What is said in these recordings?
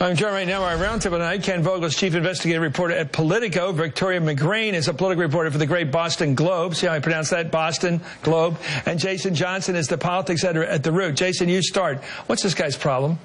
I'm joined right now by our roundtable tonight. Ken Vogel's chief investigative reporter at Politico. Victoria McGrain is a political reporter for the great Boston Globe. See how I pronounce that? Boston Globe. And Jason Johnson is the politics editor at The Root. Jason, you start. What's this guy's problem?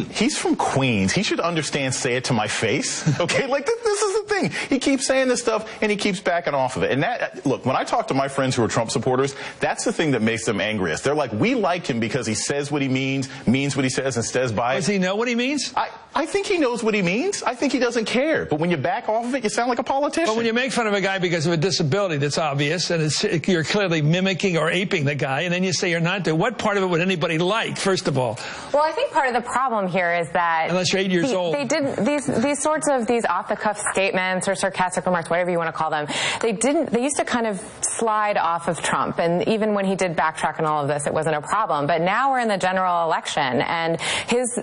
He's from Queens. He should understand, say it to my face. Okay, like this is the thing. He keeps saying this stuff and he keeps backing off of it. And that, look, when I talk to my friends who are Trump supporters, that's the thing that makes them angriest. They're like, we like him because he says what he means what he says, and stands by it. Does he know what he means? I think he knows what he means. I think he doesn't care. But when you back off of it, you sound like a politician. But when you make fun of a guy because of a disability that's obvious, and you're clearly mimicking or aping the guy, and then you say you're not doing, what part of it would anybody like, first of all? Well, I think part of the problem here is that... Unless you're 8 years old. They did these sorts of off-the-cuff statements or sarcastic remarks, whatever you want to call them. They used to kind of slide off of Trump, and even when he did backtrack and all of this, it wasn't a problem. But now we're in the general election, and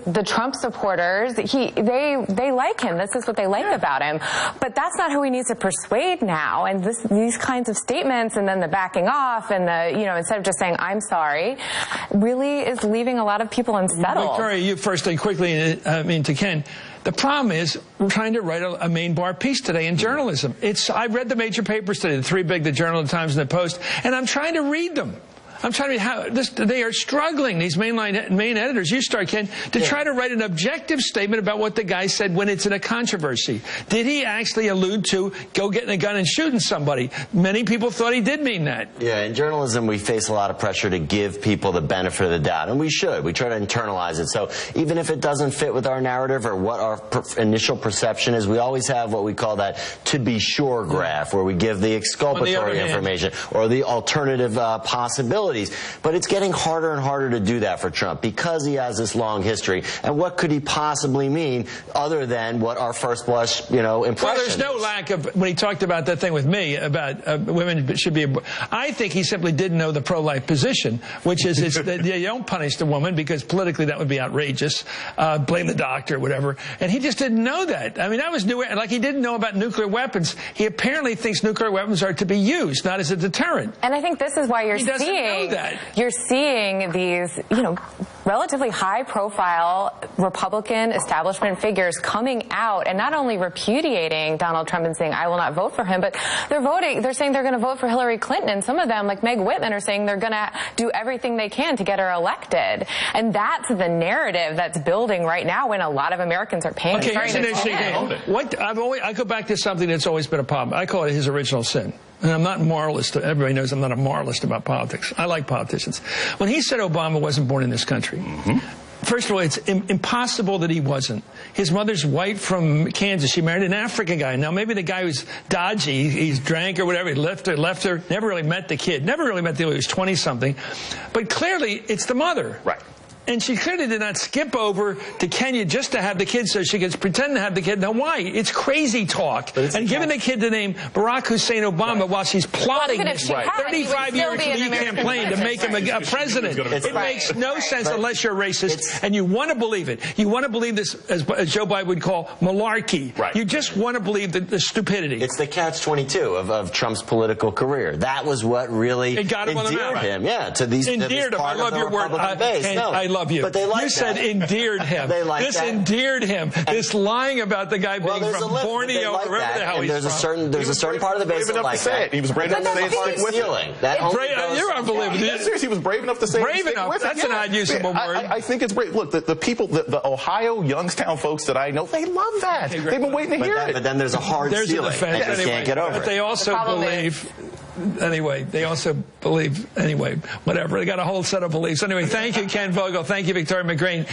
the Trump supporters, they like him. This is what they like about him. But that's not who he needs to persuade now. And these kinds of statements, and then the backing off, and instead of just saying I'm sorry, really is leaving a lot of people unsettled. Victoria, you first and quickly, to Ken. The problem is we're trying to write a main bar piece today in journalism. I read the major papers today, the three big, the Journal, the Times, and the Post, and I'm trying to read them. I'm trying to read how they are struggling, these main editors. You start, Ken, to try to write an objective statement about what the guy said when it's in a controversy. Did he actually allude to go getting a gun and shooting somebody? Many people thought he did mean that. Yeah, in journalism, we face a lot of pressure to give people the benefit of the doubt, and we should. We try to internalize it. So even if it doesn't fit with our narrative or what our initial perception is, we always have what we call that to be sure graph, where we give the exculpatory information or the alternative possibility. But it's getting harder and harder to do that for Trump because he has this long history. And what could he possibly mean other than what our first blush, impression Well, there's no lack of, when he talked about that thing with me about women should be, I think he simply didn't know the pro-life position, which is that you don't punish the woman because politically that would be outrageous, blame the doctor, whatever. And he just didn't know that. I mean, that was new. Like he didn't know about nuclear weapons. He apparently thinks nuclear weapons are to be used, not as a deterrent. And I think this is why you're seeing these, relatively high-profile Republican establishment figures coming out and not only repudiating Donald Trump and saying, I will not vote for him, but they're saying they're going to vote for Hillary Clinton. And some of them, like Meg Whitman, are saying they're going to do everything they can to get her elected. And that's the narrative that's building right now when a lot of Americans are paying attention. Okay, here's an interesting thing. I go back to something that's always been a problem. I call it his original sin. And I'm not moralist. Everybody knows I'm not a moralist about politics. I like politicians. When he said Obama wasn't born in this country, first of all, it's impossible that he wasn't. His mother's white from Kansas. She married an African guy. Now, maybe the guy was dodgy. He's drank or whatever. He left her. Never really met the kid. Never really met the kid. He was 20-something. But clearly, it's the mother. Right. And she clearly did not skip over to Kenya just to have the kid so she could pretend to have the kid. Now, why? It's crazy talk. And giving the kid the name Barack Hussein Obama while she's plotting this 35-year campaign to make him a president. It makes no sense unless you're racist and you want to believe it. You want to believe this, as Joe Biden would call, malarkey. Right. You just want to believe the stupidity. It's the catch-22 of Trump's political career. That was what really endeared him. Yeah, to these endeared him. I love your word. I love you. But they like you said endeared him. They like this endeared him. This lying about the guy being from Borneo, or wherever the hell he's from. There's a certain part of the base that like that. He was brave enough to say stick with it. You're unbelievable. Seriously, he was brave enough to say brave enough. That's an odd usable word. I think it's brave. Look, the people, the Ohio Youngstown folks that I know, they love that. They've been waiting to hear it. But then there's a hard ceiling. You can't get over it. But they also believe. Anyway, whatever. They got a whole set of beliefs. Anyway, thank you, Ken Vogel. Thank you, Victoria McGrain.